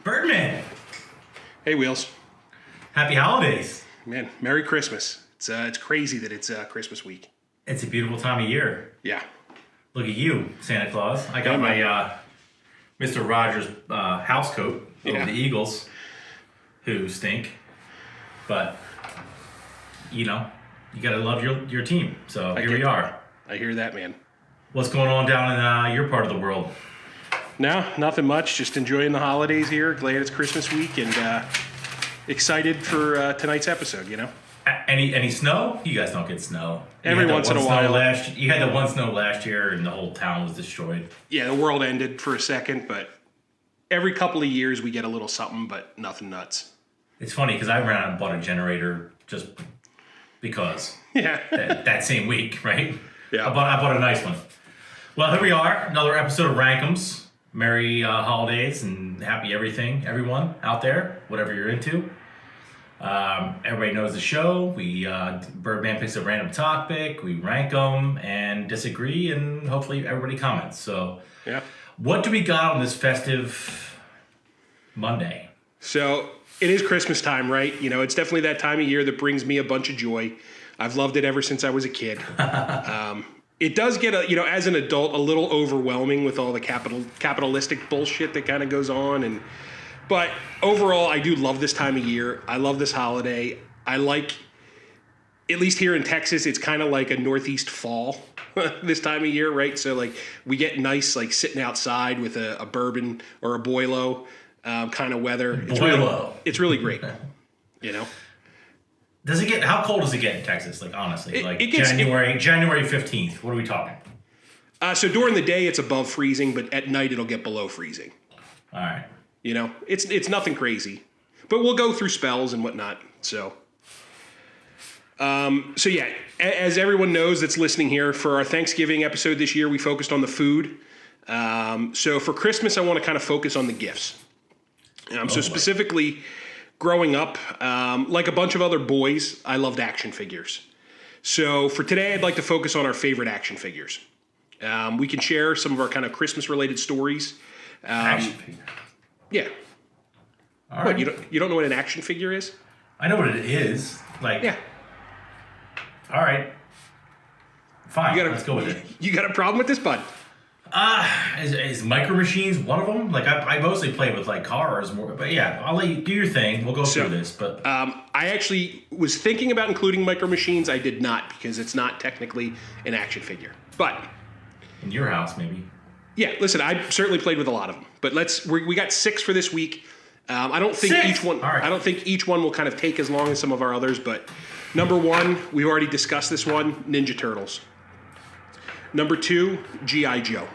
Byrdman. Hey, Wheels. Happy holidays. Man, Merry Christmas. It's crazy that it's Christmas week. It's a beautiful time of year. Yeah. Look at you, Santa Claus. I got my Mr. Rogers house coat over the Eagles, who stink. But, you know, you got to love your team. So here we are. I hear that, man. What's going on down in your part of the world? No, nothing much. Just enjoying the holidays here. Glad it's Christmas week and excited for tonight's episode, you know? Any snow? You guys don't get snow. Every once in a while. You had the one snow last year and the whole town was destroyed. Yeah, the world ended for a second, but every couple of years we get a little something, but nothing nuts. It's funny because I ran out and bought a generator just because. Yeah. that same week, right? Yeah. I bought a nice one. Well, here we are, another episode of RankEmz. Merry holidays and happy everything, everyone out there, whatever you're into. Everybody knows the show. We Byrdman picks a random topic, we rank them and disagree, and hopefully everybody comments. So, yeah. What do we got on this festive Monday? So it is Christmas time, right? You know, it's definitely that time of year that brings me a bunch of joy. I've loved it ever since I was a kid. It does get, as an adult, a little overwhelming with all the capitalistic bullshit that kind of goes on. But overall, I do love this time of year. I love this holiday. I like, at least here in Texas, it's kind of like a northeast fall this time of year, right? So, like, we get nice, like, sitting outside with a bourbon or a boilo kind of weather. It's really great, you know? How cold does it get in Texas? Like, honestly, it gets, January 15th. What are we talking? So during the day, it's above freezing, but at night, it'll get below freezing. All right. You know, it's nothing crazy, but we'll go through spells and whatnot. So yeah, as everyone knows that's listening here, for our Thanksgiving episode this year, we focused on the food. So for Christmas, I want to kind of focus on the gifts. Specifically, growing up, like a bunch of other boys, I loved action figures. So for today, I'd like to focus on our favorite action figures. We can share some of our kind of Christmas-related stories. Action figure? Yeah. All right. What, you don't know what an action figure is? I know what it is. Like, yeah. All right. Fine, let's go with it. You got a problem with this, bud? Is Micro Machines one of them? Like, I mostly play with, like, cars more. But, yeah, I'll let you do your thing. We'll go through this. But I actually was thinking about including Micro Machines. I did not, because it's not technically an action figure. But in your house, maybe. Yeah, listen, I certainly played with a lot of them. But we got 6 for this week. I don't think each one. Right. I don't think each one will kind of take as long as some of our others. But number 1, we've already discussed this one: Ninja Turtles. Number 2, G.I. Joe.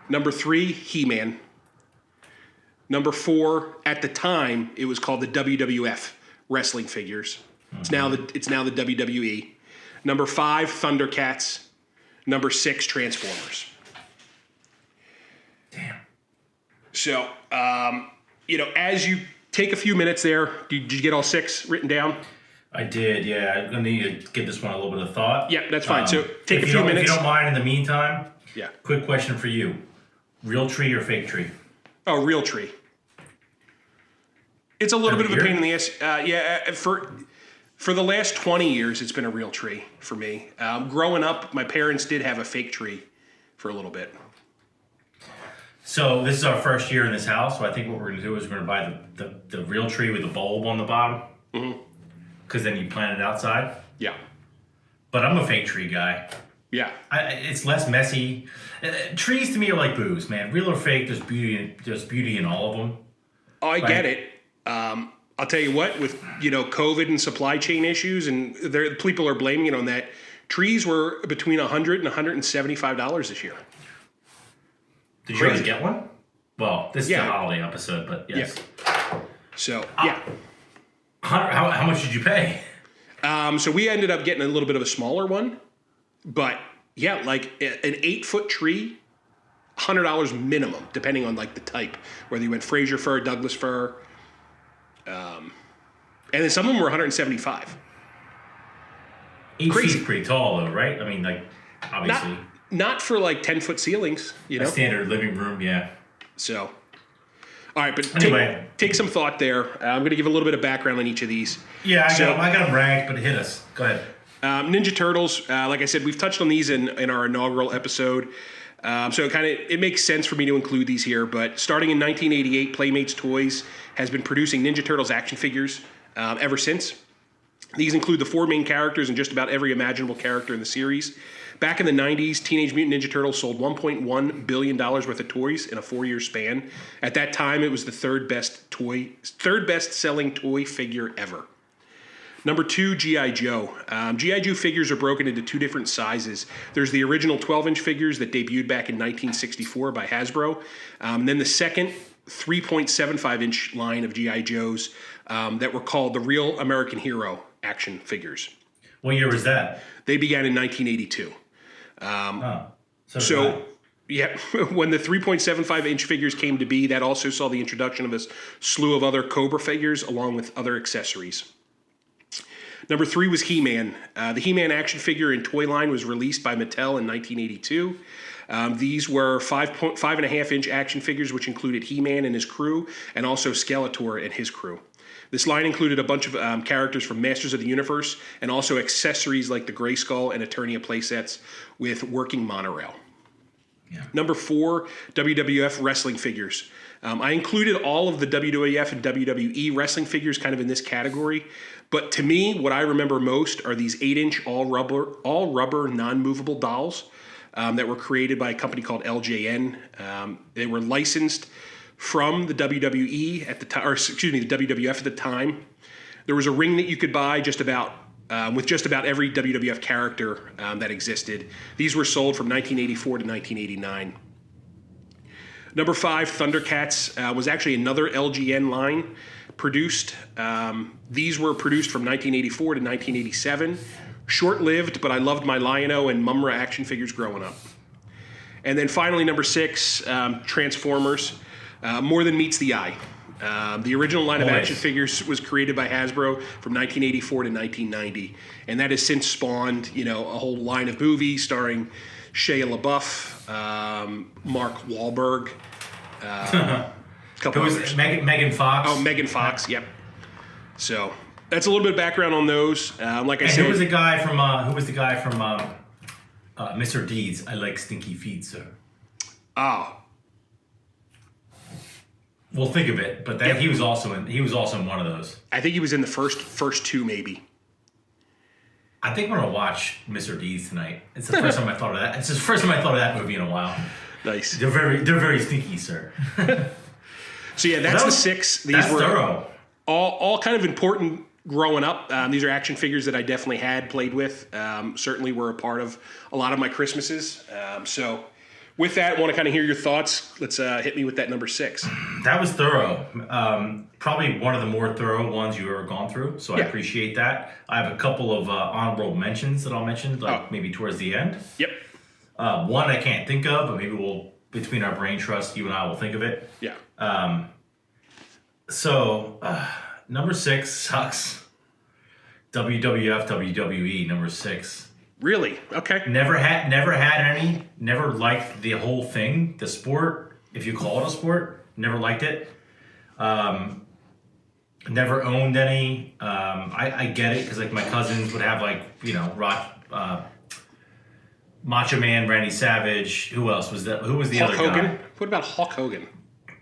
Number 3, He-Man. Number 4, at the time, it was called the WWF Wrestling Figures. Mm-hmm. It's now the WWE. Number 5, Thundercats. Number 6, Transformers. Damn. So, as you take a few minutes there, did you get all 6 written down? I did, yeah. I'm going to need to give this one a little bit of thought. Yeah, that's fine. So take a few minutes. If you don't mind, in the meantime, yeah. Quick question for you. Real tree or fake tree? Oh, real tree. It's a little bit of a pain in the ass. For the last 20 years, it's been a real tree for me. Growing up, my parents did have a fake tree for a little bit. So this is our first year in this house, so I think what we're going to do is we're going to buy the real tree with the bulb on the bottom. Mm-hmm. Because then you plant it outside. Yeah. But I'm a fake tree guy. Yeah. It's less messy. Trees to me are like booze, man. Real or fake, there's beauty in all of them. Oh, I get it. I'll tell you what, with COVID and supply chain issues, and people are blaming it on that. Trees were between $100 and $175 this year. Did you guys get one? Well, this is a holiday episode, but yes. Yeah. So, yeah. How much did you pay? So we ended up getting a little bit of a smaller one. But, yeah, like an 8-foot tree, $100 minimum, depending on, like, the type. Whether you went Fraser fir, Douglas fir. And then some of them were $175. 8 feet pretty tall, though, right? I mean, like, obviously. Not for, like, 10-foot ceilings, A standard living room, yeah. So, All right, but anyway, take some thought there. I'm going to give a little bit of background on each of these. Yeah, I got them ranked, but hit us. Go ahead. Ninja Turtles, like I said, we've touched on these in our inaugural episode. So it makes sense for me to include these here. But starting in 1988, Playmates Toys has been producing Ninja Turtles action figures ever since. These include the 4 main characters and just about every imaginable character in the series. Back in the 90s, Teenage Mutant Ninja Turtles sold $1.1 billion worth of toys in a 4-year span. At that time, it was the third best selling toy figure ever. Number 2, G.I. Joe. G.I. Joe figures are broken into 2 different sizes. There's the original 12-inch figures that debuted back in 1964 by Hasbro. Then the second 3.75-inch line of G.I. Joes that were called the Real American Hero action figures. What year was that? They began in 1982. So yeah, when the 3.75-inch figures came to be, that also saw the introduction of a slew of other Cobra figures along with other accessories. Number 3 was He-Man. The He-Man action figure and toy line was released by Mattel in 1982. These were 5.5-inch action figures, which included He-Man and his crew, and also Skeletor and his crew. This line included a bunch of characters from Masters of the Universe, and also accessories like the Grayskull and Eternia playsets with working monorail. Yeah. Number 4, WWF Wrestling Figures. I included all of the WWF and WWE wrestling figures kind of in this category, but to me, what I remember most are these 8-inch all rubber non-movable dolls that were created by a company called LJN. They were licensed from the WWE at the time, or excuse me, the WWF at the time. There was a ring that you could buy with just about every WWF character that existed. These were sold from 1984 to 1989. Number 5, Thundercats, was actually another LGN line produced. These were produced from 1984 to 1987. Short-lived, but I loved my Lion-O and Mumra action figures growing up. And then finally, number 6, Transformers. More than meets the eye. The original line of action figures was created by Hasbro from 1984 to 1990, and that has since spawned, a whole line of movies starring Shia LaBeouf, Mark Wahlberg, a couple others. Megan Fox. Oh, Megan Fox. Yep. So that's a little bit of background on those. Like I said, who was the guy from Mr. Deeds? I like stinky feet, sir. Oh. We'll think of it, but he was also in one of those. I think he was in the first 2, maybe. I think I'm gonna watch Mr. Deeds tonight. It's the first time I thought of that. It's the first time I thought of that movie in a while. Nice. They're very stinky, sir. So yeah, that's the 6. These were thorough. All kind of important growing up. These are action figures that I definitely had played with. Certainly were a part of a lot of my Christmases. So with that, I want to kind of hear your thoughts. Let's hit me with that number 6. That was thorough. Probably one of the more thorough ones you've ever gone through. So I appreciate that. I have a couple of honorable mentions that I'll mention, maybe towards the end. Yep. One I can't think of, but maybe between our brain trust, you and I will think of it. Yeah. So number 6 sucks. WWF, WWE, number 6. Really? Okay. Never had any. Never liked the whole thing, the sport, if you call it a sport. Never liked it. Never owned any. I get it because my cousins would have Macho Man, Randy Savage. Who else was that? Who was the Hulk other Hogan? guy? What about Hulk Hogan?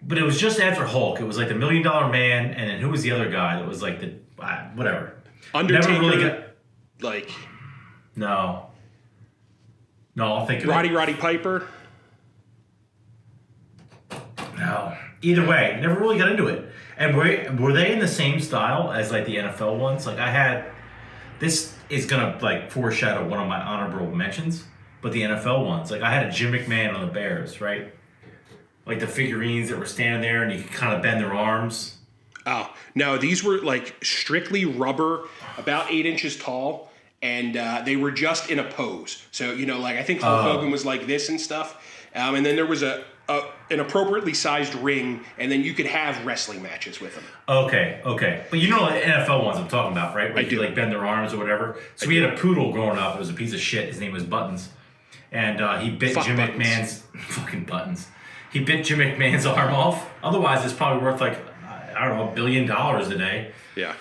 But it was just after Hulk. It was like the $1 Million Man, and then who was the other guy that was like the whatever? Undertaker. Never really got like. No, I'll think of Roddy Piper. No. Either way, never really got into it. And were they in the same style as the NFL ones? This is gonna foreshadow one of my honorable mentions, but the NFL ones. I had a Jim McMahon on the Bears, right? The figurines that were standing there and you could kind of bend their arms. Oh, no, these were strictly rubber, about 8 inches tall. And they were just in a pose. So, I think Hulk Hogan was like this and stuff. And then there was an appropriately sized ring, and then you could have wrestling matches with them. Okay. But the NFL ones I'm talking about, right? Where you could bend their arms or whatever. So we had a poodle growing up. It was a piece of shit. His name was Buttons. And he bit Jim McMahon's fucking Buttons. He bit Jim McMahon's arm off. Otherwise, it's probably worth like, I don't know, $1 billion a day. Yeah.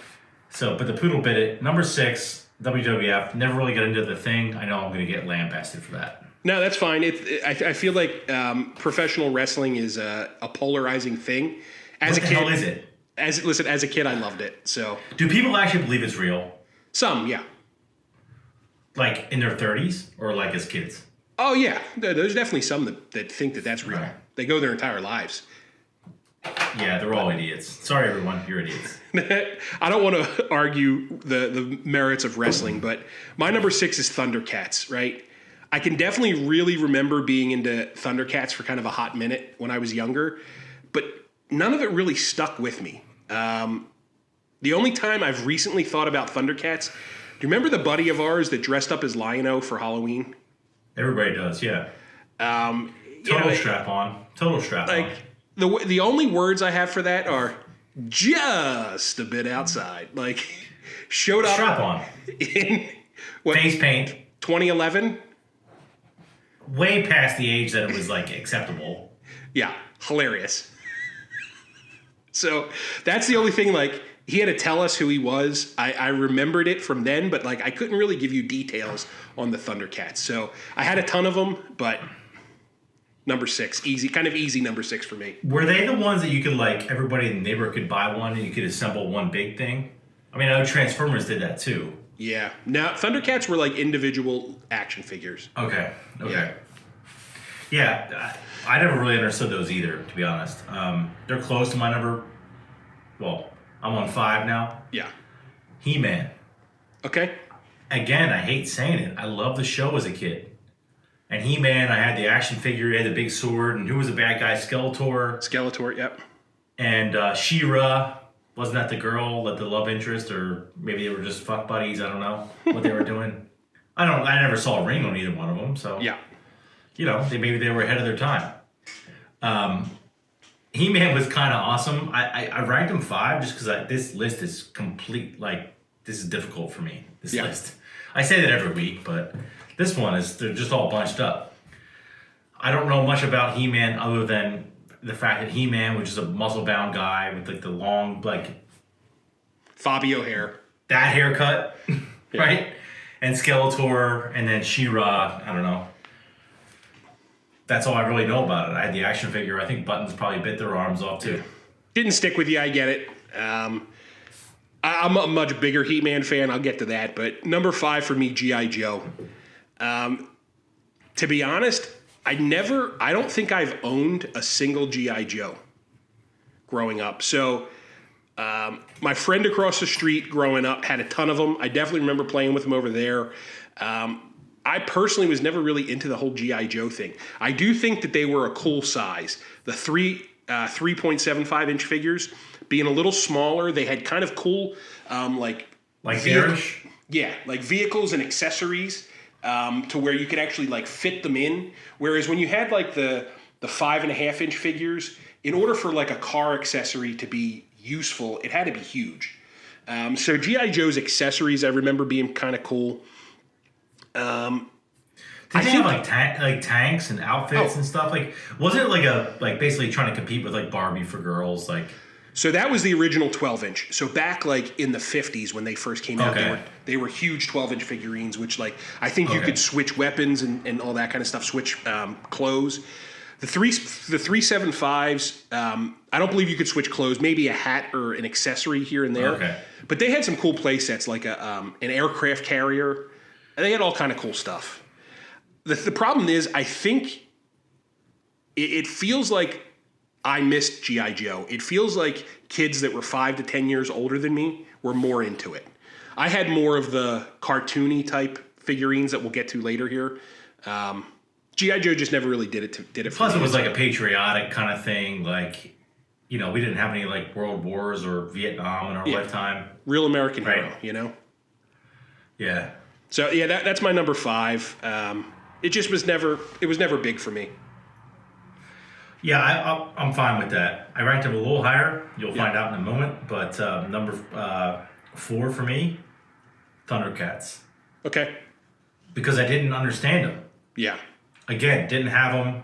So, but the poodle bit it. Number 6, WWF. Never really got into the thing. I know I'm going to get lambasted for that. No, that's fine. I feel like professional wrestling is a polarizing thing. What the hell is it? As a kid, I loved it. So, do people actually believe it's real? Some, yeah. Like in their 30s or like as kids? Oh, yeah. There's definitely some that think that that's real. Right. They go their entire lives. Yeah, they're all idiots. Sorry, everyone. You're idiots. I don't want to argue the merits of wrestling, but my number 6 is Thundercats, right? I can definitely really remember being into Thundercats for kind of a hot minute when I was younger, but none of it really stuck with me. The only time I've recently thought about Thundercats, do you remember the buddy of ours that dressed up as Lion-O for Halloween? Everybody does, yeah. Total strap on. Total strap on. The only words I have for that are just a bit outside. Like, showed up. Strap on. In what, face paint. 2011? Way past the age that it was like acceptable. Yeah, hilarious. So that's the only thing, like, he had to tell us who he was. I remembered it from then, but like I couldn't really give you details on the Thundercats. So I had a ton of them, but number 6, easy number 6 for me. Were they the ones that you could like everybody in the neighborhood could buy one and you could assemble one big thing? I mean, I know Transformers did that too. Yeah. Now Thundercats were like individual action figures. Okay. Yeah, I never really understood those either, to be honest. They're close to my number. Well, I'm on 5 now. Yeah. He-Man. Okay. Again, I hate saying it. I loved the show as a kid. And He-Man, I had the action figure, he had the big sword, and who was the bad guy? Skeletor, yep. And She-Ra, wasn't that the girl, the love interest, or maybe they were just fuck buddies? I don't know what they were doing. I never saw a ring on either one of them, so yeah. You know, maybe they were ahead of their time. He-Man was kind of awesome. I ranked him 5 just because this list is complete. Like, this is difficult for me. This list. I say that every week, but this one they're just all bunched up. I don't know much about He-Man other than the fact that He-Man, which is a muscle-bound guy with like the long Fabio hair, that haircut, right? And Skeletor, and then She-Ra. I don't know. That's all I really know about it. I had the action figure. I think Buttons probably bit their arms off too. Didn't stick with you. I get it. I'm a much bigger He-Man fan. I'll get to that. But number 5 for me, G.I. Joe. To be honest, I don't think I've owned a single G.I. Joe growing up. So my friend across the street growing up had a ton of them. I definitely remember playing with them over there. I personally was never really into the whole G.I. Joe thing. I do think that they were a cool size. The 3.75-inch figures, being a little smaller, they had kind of cool, like garish? Yeah, like vehicles and accessories to where you could actually like fit them in. Whereas when you had like the 5.5-inch figures, in order for like a car accessory to be useful, it had to be huge. So G.I. Joe's accessories, I remember being kind of cool. Did they have like tanks and outfits and stuff? Like, wasn't it like basically trying to compete with like Barbie for girls? Like, so that was the original 12-inch. So back like in the 50s when they first came out, they were huge 12-inch figurines, which like I think you could switch weapons and all that kind of stuff, switch clothes. The 375s, I don't believe you could switch clothes. Maybe a hat or an accessory here and there. Okay. But they had some cool play sets, like an aircraft carrier. And they had all kind of cool stuff. The problem is, I think it feels like I missed G.I. Joe. It feels like kids that were 5 to 10 years older than me were more into it. I had more of the cartoony type figurines that we'll get to later here. G.I. Joe just never really did it for me. Plus, it was like a patriotic kind of thing. Like, you know, we didn't have any like world wars or Vietnam in our lifetime. Real American hero, you know? Yeah. So, yeah, that's my number 5. It just was never big for me. Yeah, I'm fine with that. I ranked him a little higher. You'll find out in a moment. But number 4 for me, Thundercats. Okay. Because I didn't understand them. Yeah. Again, didn't have them.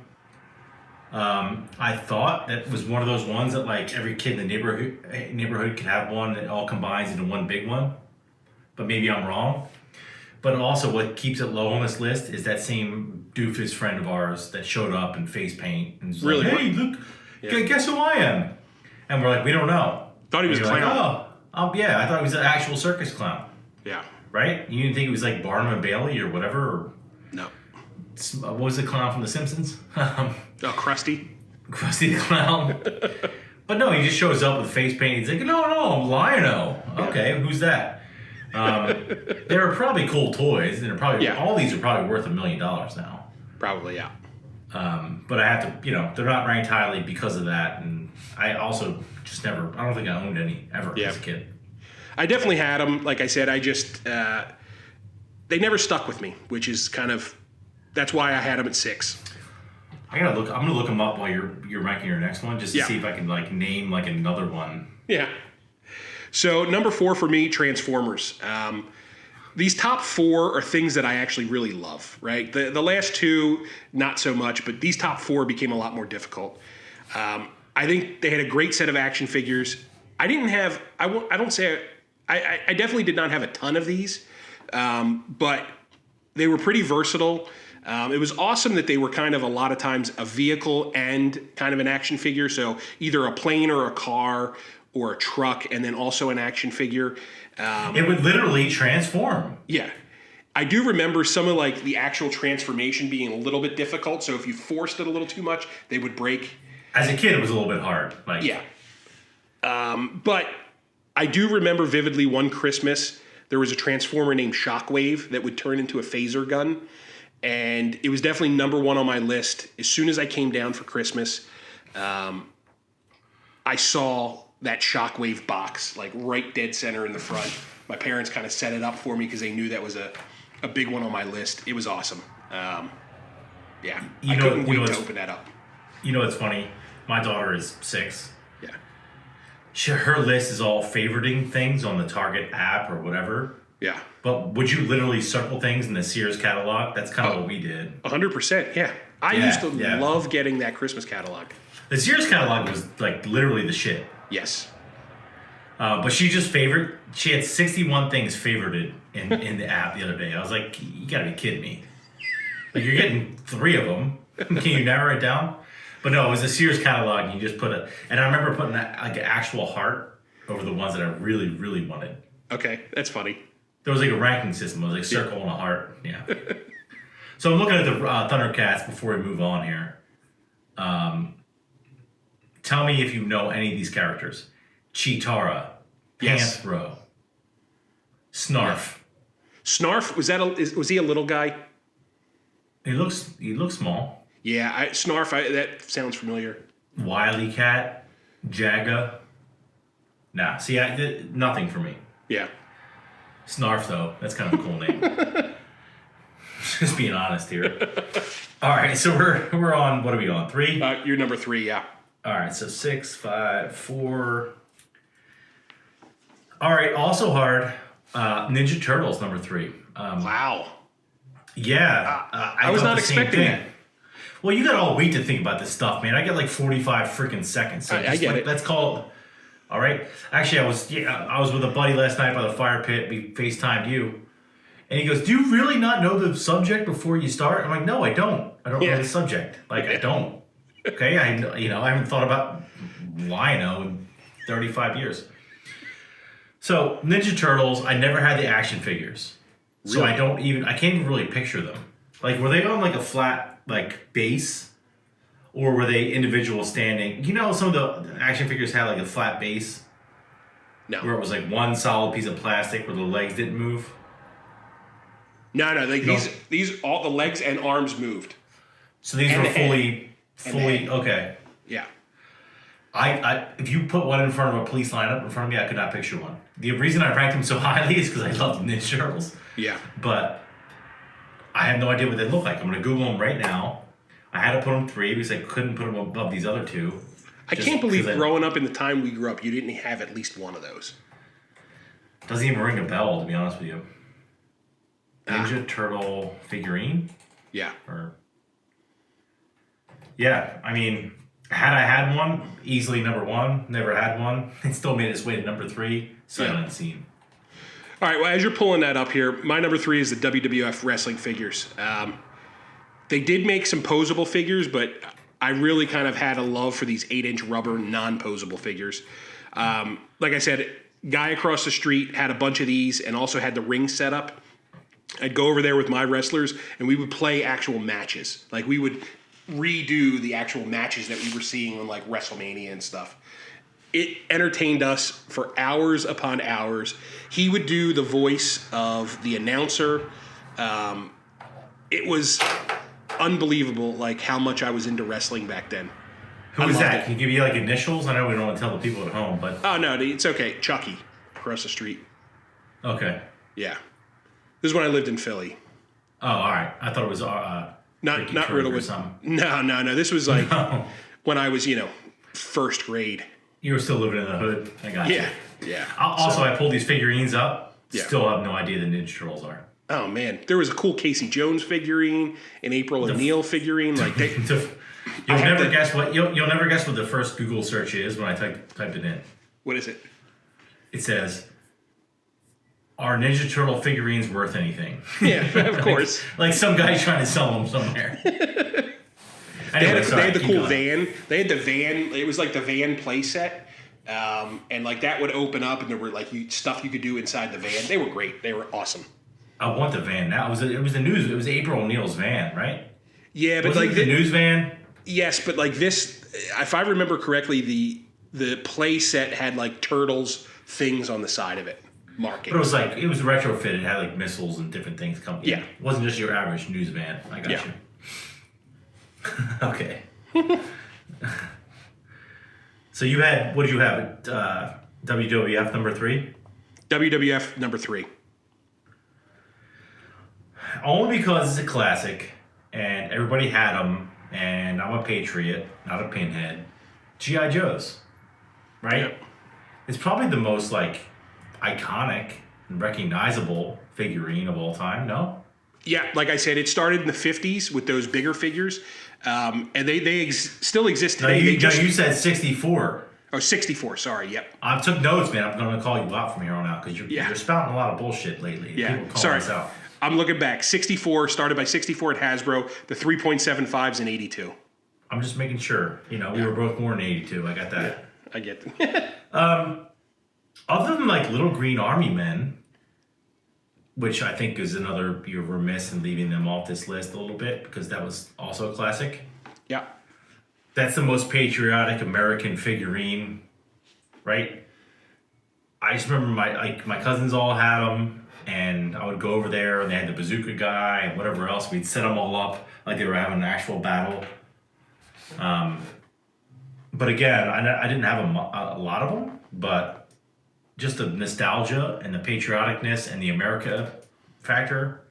I thought that was one of those ones that like every kid in the neighborhood could have one that all combines into one big one. But maybe I'm wrong. But also what keeps it low on this list is that same doofus friend of ours that showed up in face paint and was Really? like, hey, look, guess who I am? And we're like, we don't know. Thought he was a clown. Like, oh, yeah, I thought he was an actual circus clown. Yeah. Right? You didn't think it was like Barnum and Bailey or whatever? Or, No. what was the clown from The Simpsons? Krusty. Krusty the Clown. But no, he just shows up with face paint. He's like, no, I'm Lion-O. Okay, who's that? They were probably cool toys. And all these are probably worth $1 million now. Probably, yeah. But I have to, they're not ranked highly because of that. And I also just I don't think I owned any ever as a kid. I definitely had them. Like I said, I just, they never stuck with me, which is that's why I had them at 6. I'm gonna look them up while you're ranking your next one, just to see if I can like name like another one. Yeah. So number 4 for me, Transformers. These top 4 are things that I actually really love. Right. The last 2, not so much, but these top 4 became a lot more difficult. I think they had a great set of action figures. I didn't have. I definitely did not have a ton of these, but they were pretty versatile. It was awesome that they were kind of a lot of times a vehicle and kind of an action figure. So either a plane or a car or a truck, and then also an action figure. It would literally transform. Yeah. I do remember some of like the actual transformation being a little bit difficult. So if you forced it a little too much, they would break. As a kid, it was a little bit hard. Yeah. But I do remember vividly one Christmas, there was a Transformer named Shockwave that would turn into a phaser gun. And it was definitely number 1 on my list. As soon as I came down for Christmas, I saw that Shockwave box, like right dead center in the front. My parents kind of set it up for me because they knew that was a big one on my list. It was awesome. I couldn't wait to open that up. You know what's funny? My daughter is 6. Yeah. Her list is all favoriting things on the Target app or whatever. Yeah. But would you literally circle things in the Sears catalog? That's kind of what we did. 100%, yeah. I used to love getting that Christmas catalog. The Sears catalog was like literally the shit. Yes. But she had 61 things favorited in the app the other day. I was like, you gotta be kidding me. Like, you're getting 3 of them. Can you narrow it down? But no, it was a Sears catalog, and you just and I remember putting that, like an actual heart over the ones that I really, really wanted. Okay, that's funny. There was like a ranking system. It was like circle and a heart. Yeah. So I'm looking at the Thundercats before we move on here. Tell me if you know any of these characters. Cheetara, Panthro, Snarf. Yeah. Snarf, was he a little guy? He looks small. Yeah, Snarf, that sounds familiar. Wily Cat, Jaga. Nah, see, nothing for me. Yeah. Snarf, though, that's kind of a cool name. Just being honest here. All right, so we're on, what are we on, 3? You're number 3, yeah. All right, so 6, 5, 4. All right, also hard, Ninja Turtles, number 3. Wow. Yeah. I was not expecting that. Well, you got all week to think about this stuff, man. I get like 45 freaking seconds. So I get it. Let's call it. All right. Actually, I was with a buddy last night by the fire pit. We FaceTimed you. And he goes, do you really not know the subject before you start? I'm like, no, I don't. I don't know the subject. Like, I don't. Okay? I haven't thought about Lion-O in 35 years. So, Ninja Turtles, I never had the action figures. So Really? I can't even really picture them. Like, were they on like a flat, like, base? Or were they individual standing? You know, some of the action figures had like a flat base? No. Where it was like one solid piece of plastic where the legs didn't move? No. These all the legs and arms moved. So these were fully, okay. Yeah. I if you put one in front of a police lineup in front of me, I could not picture one. The reason I ranked them so highly is because I love the Ninja Turtles. Yeah. But I have no idea what they look like. I'm going to Google them right now. I had to put them 3 because I couldn't put them above these other 2. I can't believe growing up in the time we grew up, you didn't have at least one of those. Doesn't even ring a bell, to be honest with you. Ninja Turtle figurine? Yeah. Yeah, I mean, had I had one, easily number one. Never had one. It still made its way to number 3. Sight unseen. All right, well, as you're pulling that up here, my number 3 is the WWF Wrestling Figures. They did make some posable figures, but I really kind of had a love for these 8-inch rubber non-posable figures. Like I said, guy across the street had a bunch of these and also had the ring set up. I'd go over there with my wrestlers, and we would play actual matches. Like, we would redo the actual matches that we were seeing on, like, WrestleMania and stuff. It entertained us for hours upon hours. He would do the voice of the announcer. It was unbelievable, like, how much I was into wrestling back then. Who was that? Can you give me, like, initials? I know we don't want to tell the people at home, but... Oh, no, it's okay. Chucky, across the street. Okay. Yeah. This is when I lived in Philly. Oh, all right. I thought it was not Riddle with something. No. This was like when I was, first grade. You were still living in the hood. I got you. Yeah. Also, I pulled these figurines up. Yeah. Still have no idea the Ninja Turtles are. Oh man, there was a cool Casey Jones figurine, an April O'Neil figurine. Like you'll never guess what the first Google search is when I typed it in. What is it? It says, "Are Ninja Turtle figurines worth anything?" Yeah, of course. like some guy's trying to sell them somewhere. Anyway, they had the cool van. They had the van. It was like the van play set. And like that would open up, and there were like stuff you could do inside the van. They were great. They were awesome. I want the van now. It was April O'Neil's van, right? Yeah, but like the news van. Yes, but like this, if I remember correctly, the play set had like turtles things on the side of it, markings. But it was retrofitted. It had like missiles and different things coming. Yeah, it wasn't just your average news van. I got you. Okay. So you had, what did you have at WWF number 3? WWF number 3. Only because it's a classic, and everybody had them, and I'm a patriot, not a pinhead. G.I. Joes, right? Yep. It's probably the most, like, iconic and recognizable figurine of all time, no? Yeah, like I said, it started in the 50s with those bigger figures, and they still exist today. You said 64. Oh, 64, sorry, yep. I took notes, man. I'm going to call you out from here on out, because you're spouting a lot of bullshit lately. Yeah, people calling sorry. us out. I'm looking back. 64, started by 64 at Hasbro, the 3.75s in 82. I'm just making sure. We were both born in 82. I got that. Yeah, I get that. Other than, like, Little Green Army Men, which I think is another, you're remiss in leaving them off this list a little bit, because that was also a classic. Yeah. That's the most patriotic American figurine, right? I just remember my cousins all had them, and I would go over there, and they had the bazooka guy and whatever else. We'd set them all up like they were having an actual battle. But again, I didn't have a lot of them, but just the nostalgia and the patrioticness and the America factor,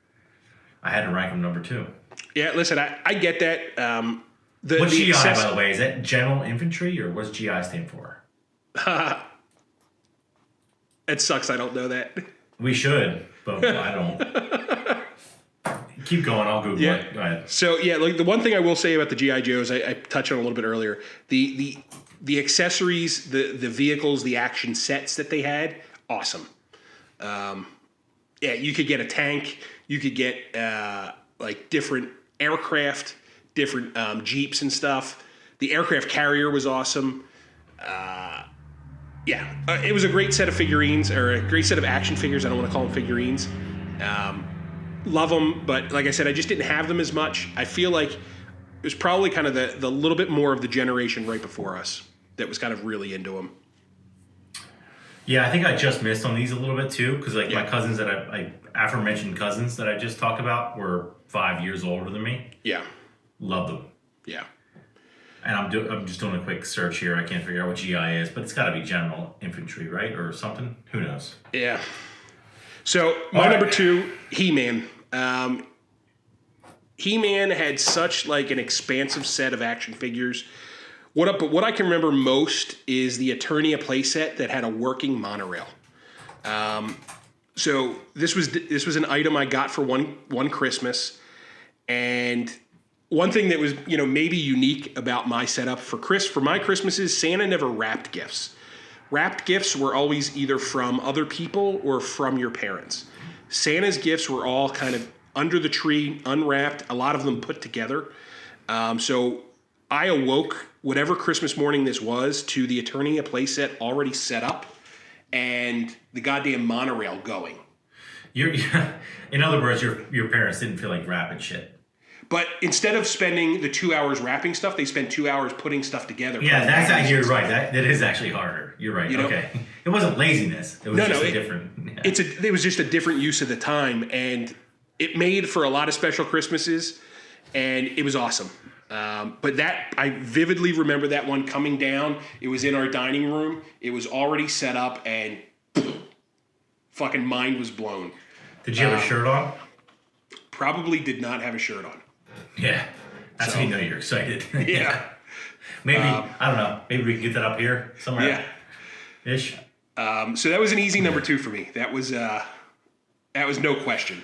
I had to rank them number 2. Yeah, listen, I get that. What's GI, by the way? Is that General Infantry, or what's GI stand for? It sucks I don't know that. We should, but I don't. Keep going, I'll Google it. Go ahead. So, yeah, like the one thing I will say about the G.I. Joes, I touched on a little bit earlier, the accessories, the vehicles, the action sets that they had, awesome. You could get a tank, you could get like different aircraft, different Jeeps and stuff. The aircraft carrier was awesome. It was a great set of figurines, or a great set of action figures. I don't want to call them figurines. Love them, but like I said, I just didn't have them as much. I feel like it was probably kind of the little bit more of the generation right before us that was kind of really into them. Yeah, I think I just missed on these a little bit too, because my cousins that I aforementioned cousins that I just talked about were 5 years older than me. Yeah. Love them. Yeah. And I'm just doing a quick search here. I can't figure out what GI is, but it's got to be General Infantry, right? Or something. Who knows? Yeah. So my number 2, He-Man. He-Man had such like an expansive set of action figures. What I can remember most is the Eternia playset that had a working monorail. So this was an item I got for one Christmas, and One thing that was, maybe unique about my setup for my Christmases, Santa never wrapped gifts. Wrapped gifts were always either from other people or from your parents. Santa's gifts were all kind of under the tree, unwrapped, a lot of them put together. So I awoke whatever Christmas morning this was to the Eternia playset already set up and the goddamn monorail going. In other words, your parents didn't feel like wrapping shit. But instead of spending the 2 hours wrapping stuff, they spent 2 hours putting stuff together. Yeah, that's actually, you're right. That is actually harder. You're right. Okay. It wasn't laziness. It was different. Yeah. It was just a different use of the time, and it made for a lot of special Christmases, and it was awesome. But I vividly remember that one coming down. It was in our dining room. It was already set up, and fucking mind was blown. Did you have a shirt on? Probably did not have a shirt on. Yeah. That's how you know you're excited. Yeah. Maybe, I don't know. Maybe we can get that up here somewhere. Yeah. Ish. So that was an easy number 2 for me. That was no question.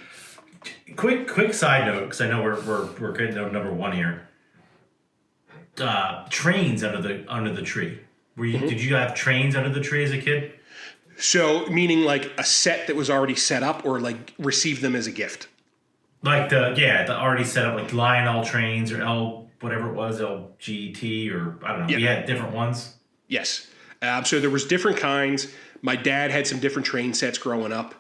Quick side note, because I know we're getting to number 1 here. Trains under the tree. Did you have trains under the tree as a kid? So meaning like a set that was already set up, or like receive them as a gift? Like the already set up, like Lionel trains or whatever it was, LGT, or I don't know. Yeah. We had different ones. Yes. So there was different kinds. My dad had some different train sets growing up.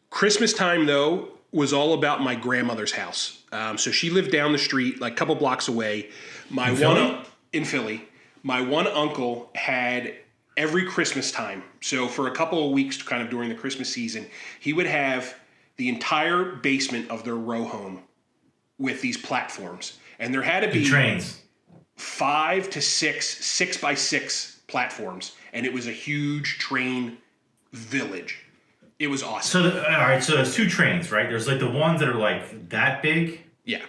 Christmas time, though, was all about my grandmother's house. So she lived down the street, like a couple blocks away. In Philly. My one uncle had every Christmas time. So for a couple of weeks, kind of during the Christmas season, he would have the entire basement of their row home with these platforms. And there had to be trains. 5 to 6 6x6 platforms. And it was a huge train village. It was awesome. So, all right, so there's 2 trains, right? There's like the ones that are like that big. Yeah.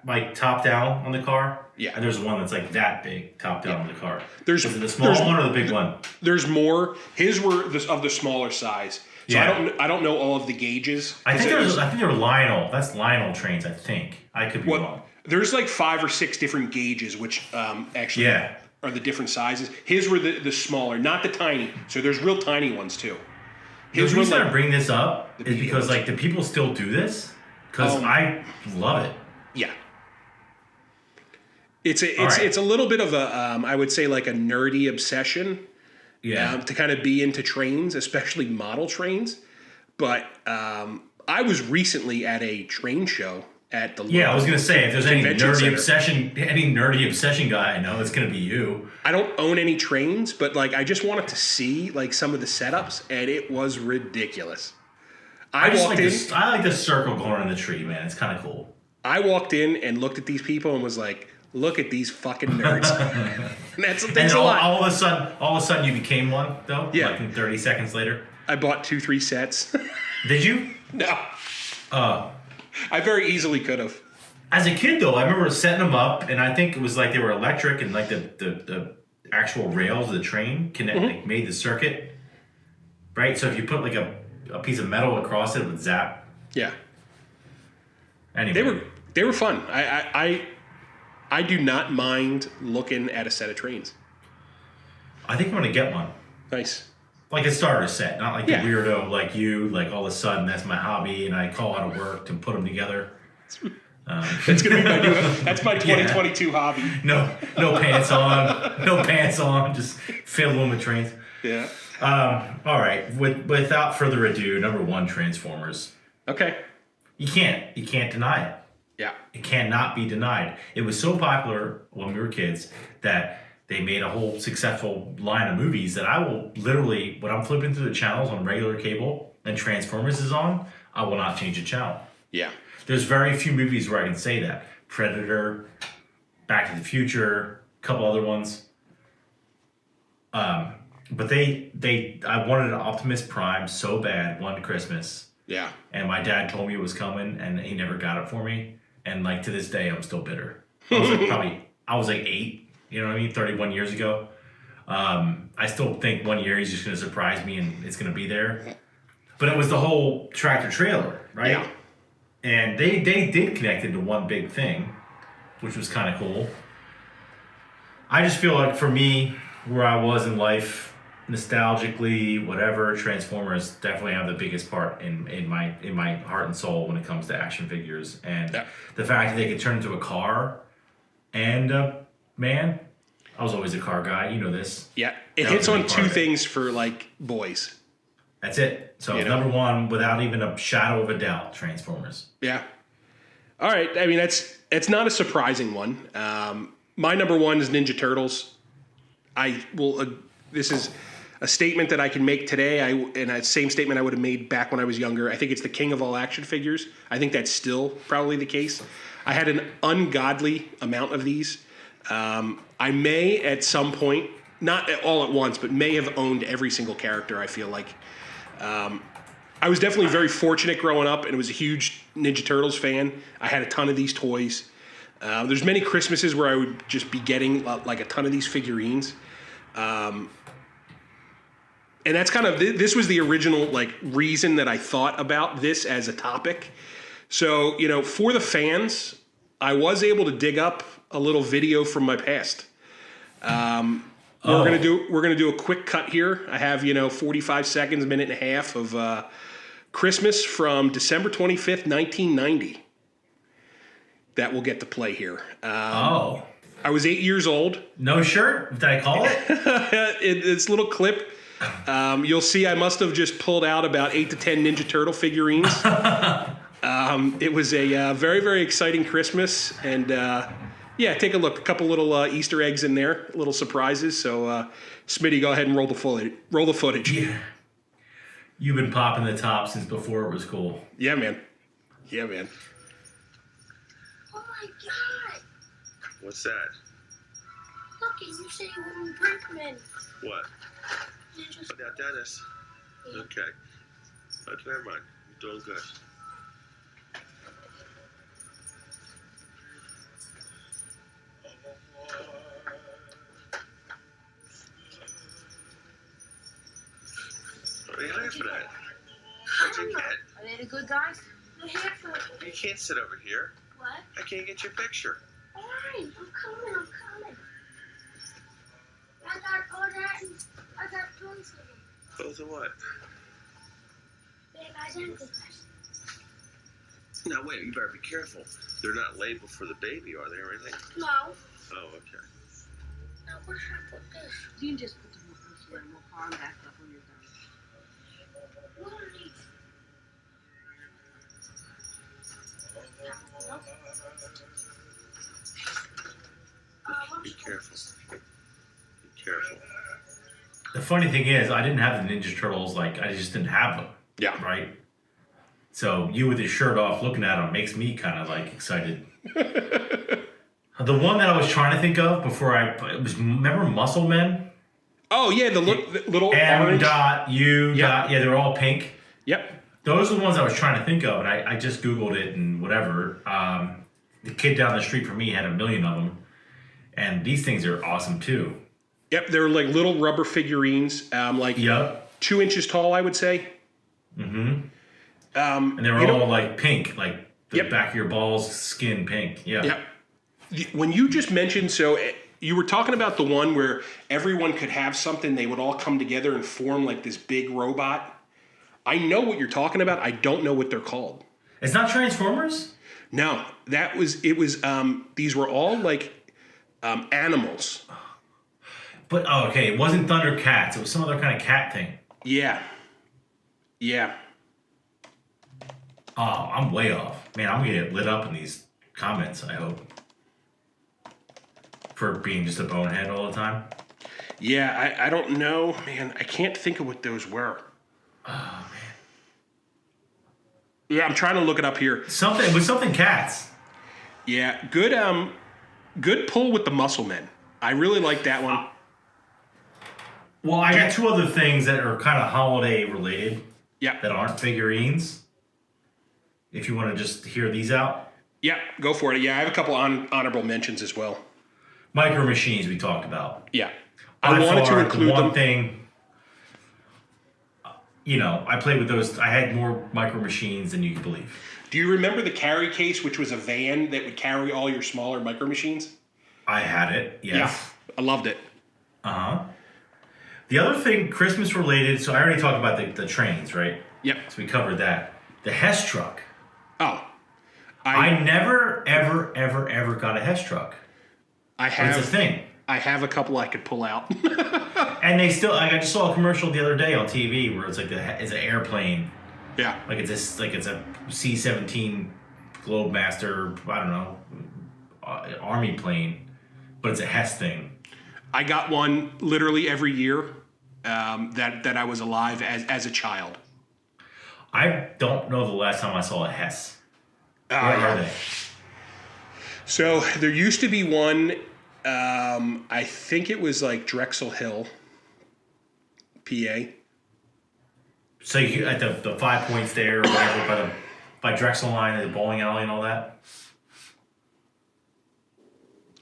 Like top down on the car. Yeah. And there's one that's like that big, top down on the car. Was it the small one or the big one? There's more. His were of the smaller size. So yeah. I don't know all of the gauges. I think they were Lionel. That's Lionel trains, I think. I could be wrong. There's like 5 or 6 different gauges, which actually are the different sizes. His were the smaller, not the tiny. So there's real tiny ones too. The reason I bring this up is because like, do people still do this? Because I love it. Yeah. It's a little bit of a I would say like a nerdy obsession. Yeah. To kind of be into trains, especially model trains. But I was recently at a train show at the I was going to say, if there's any nerdy obsession guy I know, it's going to be you. I don't own any trains, but like I just wanted to see like some of the setups, and it was ridiculous. I like the circle going in the tree, man. It's kind of cool. I walked in and looked at these people and was like, look at these fucking nerds. And that's a lot. All of a sudden you became one, though? Yeah. Like 30 seconds later? I bought 2-3 sets. Did you? No. I very easily could have. As a kid, though, I remember setting them up, and I think it was like they were electric, and like the actual rails of the train like, made the circuit. Right? So if you put like a piece of metal across it would zap. Yeah. Anyway. They were fun. I do not mind looking at a set of trains. I think I'm going to get one. Nice. Like a starter set, not like a weirdo like you, like all of a sudden that's my hobby and I call out of work to put them together. That's going to be that's my 2022 hobby. No pants on, just fiddling with trains. Yeah. All right, without further ado, number 1, Transformers. Okay. You can't deny it. Yeah. It cannot be denied. It was so popular when we were kids that they made a whole successful line of movies that I will literally, when I'm flipping through the channels on regular cable and Transformers is on, I will not change the channel. Yeah. There's very few movies where I can say that. Predator, Back to the Future, a couple other ones. But I wanted an Optimus Prime so bad one Christmas. Yeah. And my dad told me it was coming and he never got it for me. And like to this day, I'm still bitter. I was like 8, you know what I mean? 31 years ago. I still think one year he's just going to surprise me and it's going to be there. But it was the whole tractor trailer, right? Yeah. And they did connect into one big thing. which was kind of cool. I just feel like for me, where I was in life, nostalgically, whatever, Transformers definitely have the biggest part in my heart and soul when it comes to action figures. And the fact that they could turn into a car and a man, I was always a car guy. You know this. Yeah, it hits on two things for like boys. That's it. So number one, without even a shadow of a doubt, Transformers. Yeah. All right. I mean, that's not a surprising one. My number one is Ninja Turtles. This is a statement that I can make today, and a same statement I would have made back when I was younger. I think it's the king of all action figures. I think that's still probably the case. I had an ungodly amount of these. I may at some point, not all at once, but may have owned every single character, I feel like. I was definitely very fortunate growing up and was a huge Ninja Turtles fan. I had a ton of these toys. There's many Christmases where I would just be getting like a ton of these figurines. And that's kind of, this was the original like reason that I thought about this as a topic. So, for the fans, I was able to dig up a little video from my past. We're gonna do a quick cut here. I have 45 seconds, a minute and a half of Christmas from December 25th, 1990. That we'll get to play here. I was 8 years old. No shirt? Did I call it? This little clip. You'll see I must have just pulled out about 8 to 10 Ninja Turtle figurines. It was a very, very exciting Christmas. And take a look. A couple little Easter eggs in there, little surprises. So, Smitty, go ahead and roll the footage. Yeah. You've been popping the top since before it was cool. Yeah, man. Oh my god! What's that? Look, you say Wheelz and Byrdman. What? Ninjas. Now, Dennis. Yeah. Okay. But never mind. You're doing good. What are you laughing at? What'd you get? Are they the good guys? The hair for You can't sit over here. what? I can't get your picture. Alright, I'm coming. I got all that and I got toys for them. Both of what? Big guys and good guys. Now, wait. You better be careful. They're not labeled for the baby, are they, or anything? No. Oh, okay. Now where should I put this? You can just put them in the first and we'll call them back up when you're done. What are these? Nope. Be careful. Be careful. The funny thing is, I didn't have the Ninja Turtles. Like, I just didn't have them. Yeah. Right? So you with your shirt off looking at them makes me kind of like excited. The one that I was trying to think of before remember Muscle Men? Oh, yeah, the little M orange. dot, U dot, yeah, they're all pink. Yep. Those are the ones I was trying to think of, and I just Googled it and whatever. The kid down the street from me had a million of them, and these things are awesome too. Yep, they're like little rubber figurines, 2 inches tall, I would say. Mm-hmm. And they were all like pink, like the back of your balls, skin pink. Yeah. Yep. When you just mentioned, so you were talking about the one where everyone could have something, they would all come together and form like this big robot. I know what you're talking about. I don't know what they're called. It's not Transformers? No, these were all like animals. But, okay, it wasn't Thundercats. It was some other kind of cat thing. Yeah. Oh, I'm way off. Man, I'm going to get lit up in these comments, I hope. For being just a bonehead all the time. Yeah, I don't know. Man, I can't think of what those were. Oh, man. Yeah, I'm trying to look it up here. It was something cats. Yeah, good pull with the Muscle Men. I really like that one. Well, I got two other things that are kind of holiday related. Yeah. That aren't figurines. If you want to just hear these out. Yeah, go for it. Yeah, I have a couple honorable mentions as well. Micro Machines we talked about. Yeah. I wanted to include one them. Thing, I played with those. I had more Micro Machines than you could believe. Do you remember the carry case, which was a van that would carry all your smaller micro machines? I had it, yes. Yeah, I loved it. Uh-huh. The other thing, Christmas related, so I already talked about the trains, right? Yep. So we covered that. The Hess Truck. Oh. I never, ever got a Hess Truck. I have. It's a thing. I have a couple I could pull out. And they still, like, I just saw a commercial the other day on TV where it's like it's an airplane. Yeah. Like it's a C-17 Globemaster, I don't know, army plane, but it's a Hess thing. I got one literally every year that I was alive as a child. I don't know the last time I saw a Hess. Where are they? So there used to be one, I think it was like Drexel Hill, PA. So you at the 5 Points there, or whatever, by Drexel Line, the bowling alley, and all that.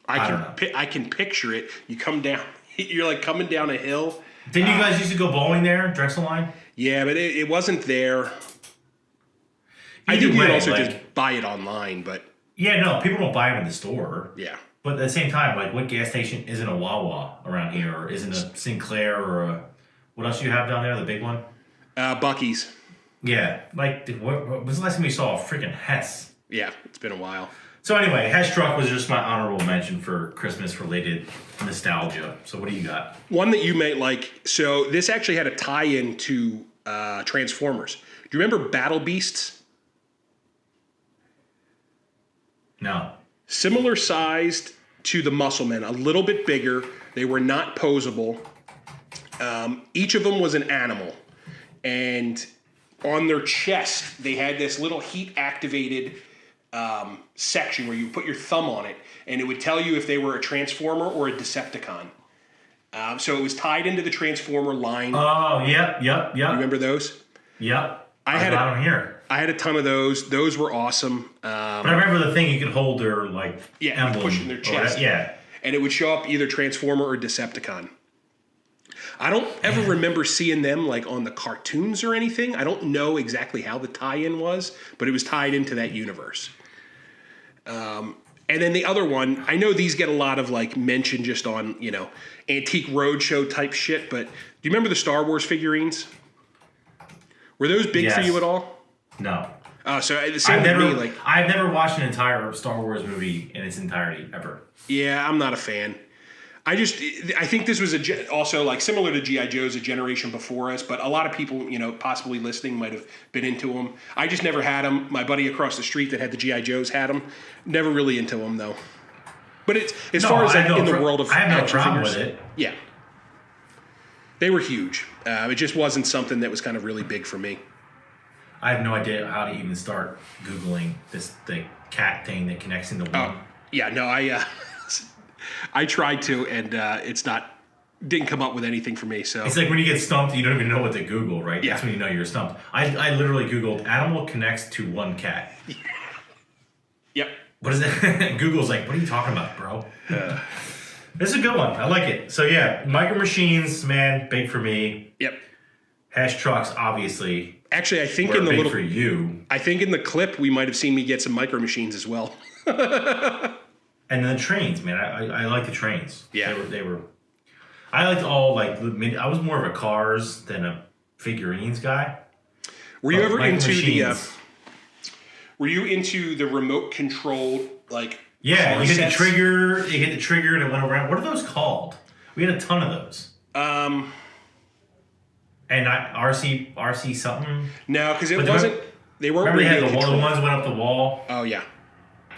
I can picture it. You come down, you're like coming down a hill. Didn't you guys used to go bowling there, Drexel Line? Yeah, but it wasn't there. I think you could also just buy it online, but yeah, no, people don't buy them in the store. yeah. But at the same time, like, what gas station isn't a Wawa around here, or isn't a Sinclair, or a, what else do you have down there? The big one. Buc-ee's. Yeah, like, what was the last time you saw a freaking Hess? Yeah, it's been a while. So anyway, Hess Truck was just my honorable mention for Christmas-related nostalgia. So what do you got? One that you may like. So this actually had a tie-in to Transformers. Do you remember Battle Beasts? No. Similar sized to the Muscle Men, a little bit bigger. They were not posable. Each of them was an animal. And on their chest, they had this little heat-activated section where you put your thumb on it, and it would tell you if they were a Transformer or a Decepticon. So it was tied into the Transformer line. Oh, yep. You remember those? Yep. I got them here. I had a ton of those. Those were awesome. But I remember the thing you could hold their, like, emblem. Push in their chest. Yeah. And it would show up either Transformer or Decepticon. I don't ever remember seeing them like on the cartoons or anything. I don't know exactly how the tie-in was, but it was tied into that universe. And then the other one, I know these get a lot of like mention just on, Antique Roadshow type shit, but do you remember the Star Wars figurines? Were those big for you at all? No. So the same with me. Like, I've never watched an entire Star Wars movie in its entirety ever. Yeah, I'm not a fan. I think this was also like similar to G.I. Joe's, a generation before us, but a lot of people, possibly listening might have been into them. I just never had them. My buddy across the street that had the G.I. Joes had them. Never really into them though. But it's as far as in the world of I have no action problem figures, with it. Yeah, they were huge. It just wasn't something that was kind of really big for me. I have no idea how to even start Googling the cat thing that connects into one. Yeah, no, I tried to, and didn't come up with anything for me. So it's like when you get stumped, you don't even know what to Google, right? Yeah. That's when you know you're stumped. I literally Googled animal connects to one cat. Yep. What is it? Google's like, what are you talking about, bro? This is a good one. I like it. So yeah, Micro Machines, man, big for me. Yep. Hess Trucks, obviously. Actually, I think were in the big little for you. I think in the clip we might have seen me get some Micro Machines as well. And then the trains, man. I like the trains. Yeah. They were. I liked all I was more of a cars than a figurines guy. Were you ever into machines, Were you into the remote controlled like? Yeah, you hit sets? the trigger. You hit the trigger, and it went around. What are those called? We had a ton of those. And RC something. No, because it wasn't. They weren't. Remember, they had the controlled. ones went up the wall. Oh yeah.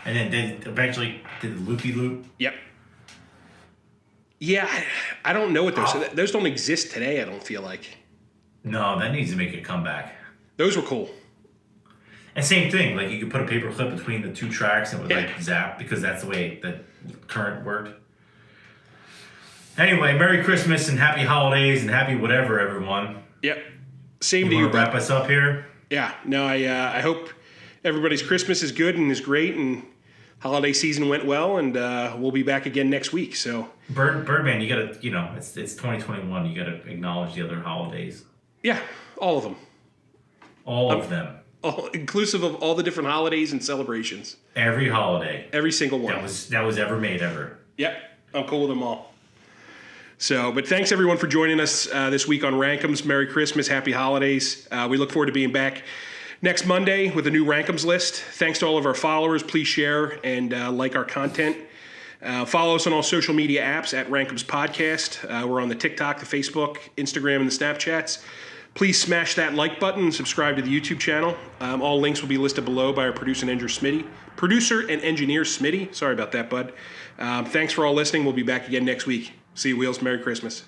And then they eventually did the loopy loop. Yep. Yeah, I don't know what those don't exist today. I don't feel like. No, that needs to make a comeback. Those were cool. And same thing, like you could put a paper clip between the two tracks and it would like zap because that's the way that current worked. Anyway, Merry Christmas and Happy Holidays and Happy whatever, everyone. Yep. Same to you. Want to wrap us up here? Yeah. No, I hope everybody's Christmas is good and is great and holiday season went well, and we'll be back again next week. So Byrdman, you gotta, it's 2021. You gotta acknowledge the other holidays. Yeah, all of them. All of them. inclusive of all the different holidays and celebrations. Every holiday. Every single one. That was ever made ever. Yep, I'm cool with them all. So, but thanks everyone for joining us this week on RankEmz. Merry Christmas, Happy Holidays. We look forward to being back next Monday with a new RankEmz list. Thanks to all of our followers. Please share and like our content. Follow us on all social media apps at RankEmz Podcast. We're on the TikTok, the Facebook, Instagram, and the Snapchats. Please smash that like button and subscribe to the YouTube channel. All links will be listed below by our producer and engineer Smitty. Sorry about that, bud. Thanks for all listening. We'll be back again next week. See you, Wheels. Merry Christmas.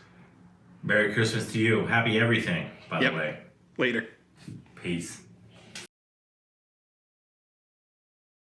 Merry Christmas to you. Happy everything, by the way. Later. Peace.